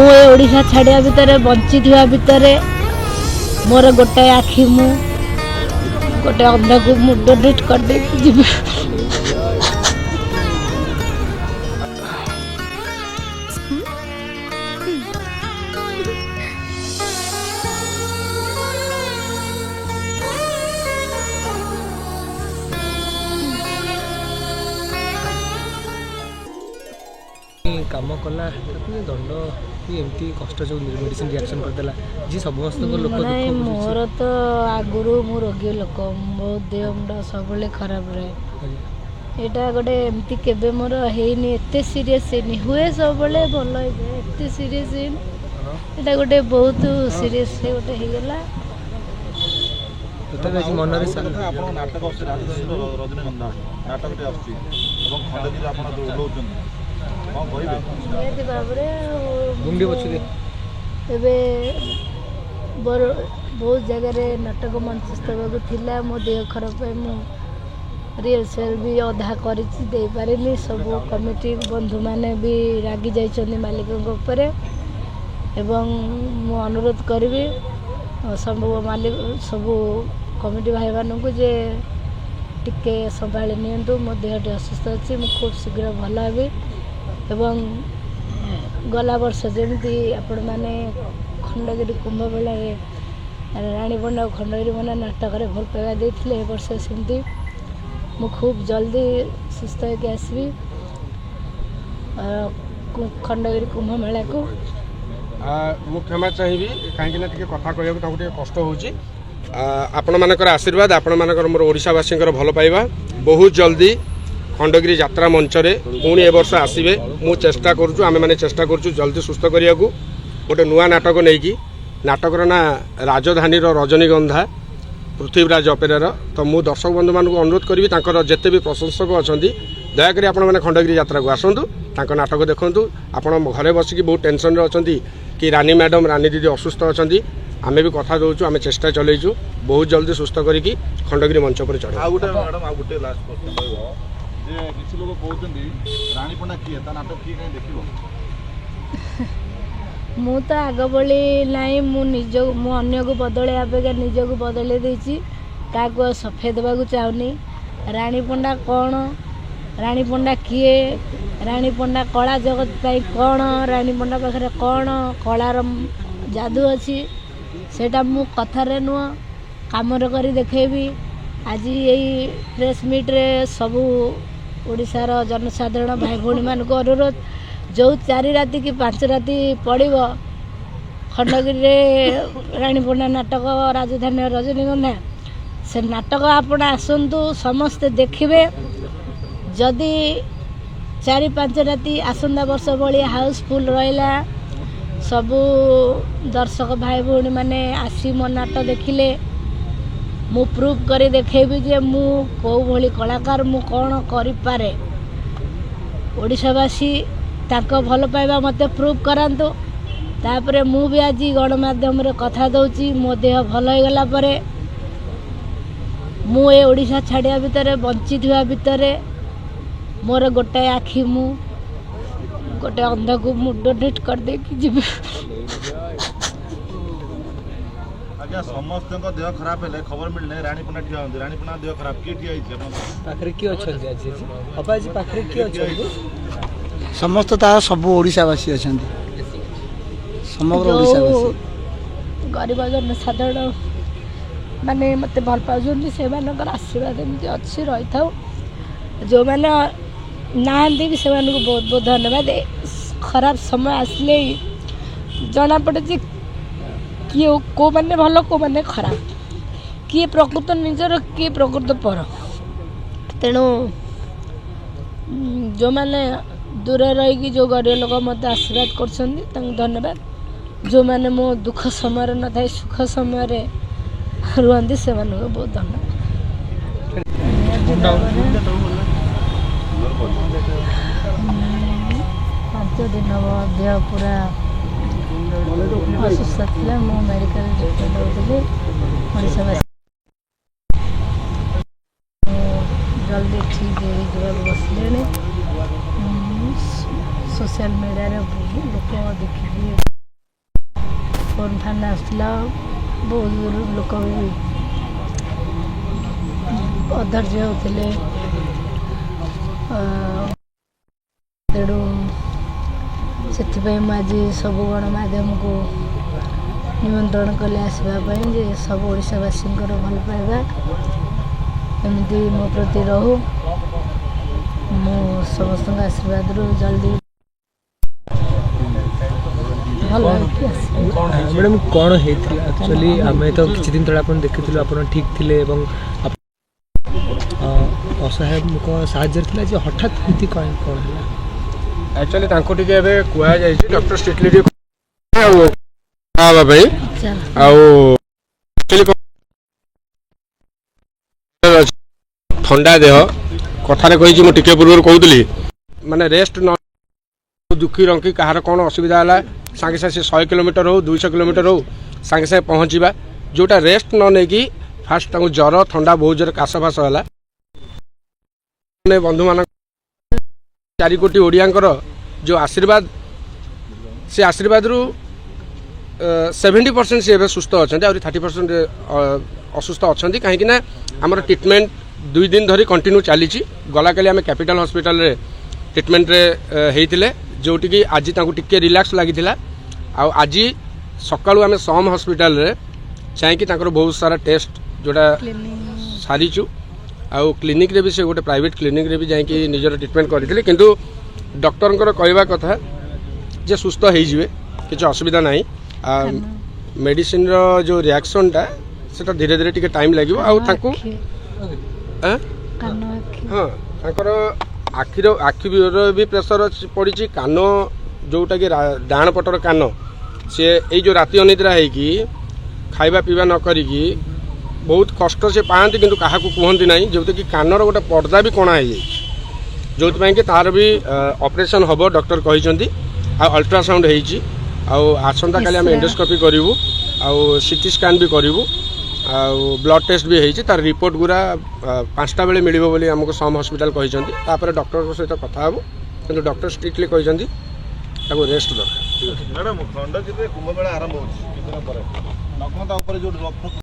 ओडिशा छाड़िया भितर बंची थिया भितर मोर गोटे आखि मु गोटे अंधा को मु डोनेट कर दे जीव काम कला दंड एमती कष्ट जो मेडिसिन रिएक्शन करदेला जी समस्त लोक मोर तो आगुरु मु रोगी लोक बहुत देह मुंडा सब खराब रहे एटा गोटे एमती केबे मोर हेनी एते सीरियस हेनी हुए सब भल एते सीरियस हेनी एटा गोटे बहुत सीरियस गोटे हे गला मन नाटक रजनीगंधा नाटक बहुत जगह नाटक मंचस्थ होगा मो देह खराब मु रिहर्सल भी अधा कर सब कमिटी बंधु मैंने भी रागी जाइछन्ति मालिकों ऊपर एवं मु अनुरोध करी सब मालिक सब कमिटी भाई मानू जे टिके संभाली नियंतु मो देह असुस्थ अच्छी मु खूब शीघ्र भल हेबी एवं गला वर्ष जमी आपण मैंने खंडगिरी कुंभ मेला राणी पंडा खंडगिरी बना नाटक भल पाइबा देते वर्ष सेमती मु खूब जल्दी सुस्थ होकर आसबि खंडगिरी कुंभ मेला को मु क्षमा चाहिए कहीं कथा कहूँ कष्ट हो आपण मानकर आशीर्वाद आपण मानकर मोर ओडिशावासी भल पाइबा बहुत जल्दी खंडगिरी यात्रा मंच रे पुणी ए वर्ष आसबे मु चेष्टा करूँ आम मैंने चेष्टा करूँ जल्दी सुस्थ करिया गोटे नुआ नाटक नहीं नाटकर ना राजधानी रजनीगंधा पृथ्वीराज अपेरार तो मु दर्शक बंधु मानक अनुरोध करी जिते भी प्रशंसक अच्छा दयाकोरी आपण मैंने खंडगिरी यात्रा को आसतु नाटक देखूँ आपण घरे बसिकी बहुत टेंशन अच्छा कि रानी मैडम रानी दीदी असुस्थ अच्छा आम भी कथा दौचु आम चेष्टा चलैचु बहुत जल्दी सुस्थ करी खंडगिरी मंच पर चढ़ मु तो आग बड़ी नाई मु अन्य को बदले अपेक्षा निज को बदले देछि क्या सफेद देवा चाहूनी रानी पंडा कौन रानी पंडा किए रानी पंडा कला जगत कौन रानी पंडा पाखे कौन कलार जादू अच्छी सेटा मु कथारे नुह काम करी देखेबी आज यही प्रेस मीट रे सबू ओडिशार जनसाधारण भाई भौणी मान को अनुरोध जो 4 राति कि 5 राति पड़ो खंडगिरी रे रानी पंडा नाटक राजधानी रजनीगंधा से नाटक आपण आसतु समस्ते देखिए जदि 4-5 राति आसंदा वर्ष भाई हाउसफुल रहा सबू दर्शक भाई भौणी मैंने आसी मो नाटक देखिले मु प्रूव कर देखेबी जे मु कौ भली कलाकार मु कौन करें ओडिशावासी ताको भल पाइबा मते प्रूव करांतु तापरे मु भी आज गणमाध्यम रे कथा दउची मो देह भल हो गला परे मु ए ओडिशा छाड़िया भितर बंची थिया भितर मोर गोटे आखि मु गोटे अंधा को मु डोनेट कर दे कि जीव आज्ञा समस्त देह खराब है खबर मिलने रानी पंडा ठिया होंदी रानी पंडा देह खराब के ठिया हिचे पाखरे की अछन आज अपा जी पाखरे की अछन समस्त ता सब ओडिशावासी अछंती समग्र ओडिशावासी गरीब जन साधारण माने मते भल पाउछन से मानकर आशीर्वाद एमती अच्छी रही था जो मैंने नाहंती भी से बहुत बहुत धन्यवाद खराब समय आसले जना पड़े जे किए को मैंने भल को मैंने खराब किए प्रकृत निजर किए प्रकृत पर तेणु जो मैंने दूर रही जो गरीब लोग मत आशीर्वाद कर धन्यवाद जो मैंने मो दुख समय न था सुख समय रुहती से बहुत धन्यवाद 5 दिन हम देह पूरा असुस्थ थी मु मेडिकल ट्रिटमेंट होती जल्दी ठीक हो बसले सोशल मीडिया लोक देखिए फोन फान आसला बहुत लोक भी अधर्य होते तेणु से आज सब गणमाध्यम को निमंत्रण कले आसवाई जे सब ओडावासी भल पाइबा एमती मो प्रति रहू मो समस्त आशीर्वाद रू जल्दी मैडम कौन एक्चुअली आम तो किसी दिन तले आप देखी आप ठीक थे असहाय साहय जो हठात एमती कौन कौन है एक्चुअली कहुई डॉक्टर स्ट्रिक्टली ठंडा देह कथार कही मुझे पूर्व कहूली माने रेस्ट न दुखी रंकी कहार कौन असुविधा है सांगे सागे 100 किलोमीटर हो 200 किलोमीटर हो सांगे सागे पहुँचवा जोटा रेस्ट न नहीं फास्ट ज्वर ठंडा बहुत जोर काश फाश है बंधु मान 4 कोटी ओडियांकर जो आशीर्वाद से आशीर्वाद रु 70% से सुस्थ अच्छा और 30% असुस्थ अच्छा कहीं आमर ट्रिटमेंट 2 दिन धरी कंटिन्यू चली गला काली आम कैपिटल हॉस्पिटल रे ट्रिटमेंट रे होते जोटि कि आज टिके रिलैक्स लगी आज सकाळु आम सम हॉस्पिटल रे चाहिए बहुत सारा टेस्ट जोटा सारीचु आउ क्लिनिक रे भी से गोटे प्राइवेट क्लिनिक रे भी जाकि निजर ट्रिटमेंट करथिले किंतु डॉक्टर कहवा कथा जे सुस्थ हो जाए किसी असुविधा ना मेडिसिन रो जो रिएक्शन टा सेटा धीरे धीरे टिके टाइम लगिवो आउ ताकू हाँ ताकर आखि भी प्रेसर पड़ी कान जोटा कि डाण पटर कान सी ये जो राति अनिद्रा है खाइबा पीवा न करिकी बहुत कष्ट से पाती किंतु क्या कहती ना जो कि कानर गोटे पर्दा भी कणा हो जो कि तार भी ऑपरेशन हम डॉक्टर कहते अल्ट्रासाउंड होसंता काली आम एंडोस्कोपी करूँ आउ सीटी स्कैन भी करूँ आउ ब्लड टेस्ट भी होती तार रिपोर्ट गुरा 5टा बेले मिल आमको सम हॉस्पिटल कहते डॉक्टर सहित कथा हूँ कि डॉक्टर स्ट्रिक्टली कहते रेस्ट दरकार। मैडम खंडगिरी कुंभ मेला आरंभ होगी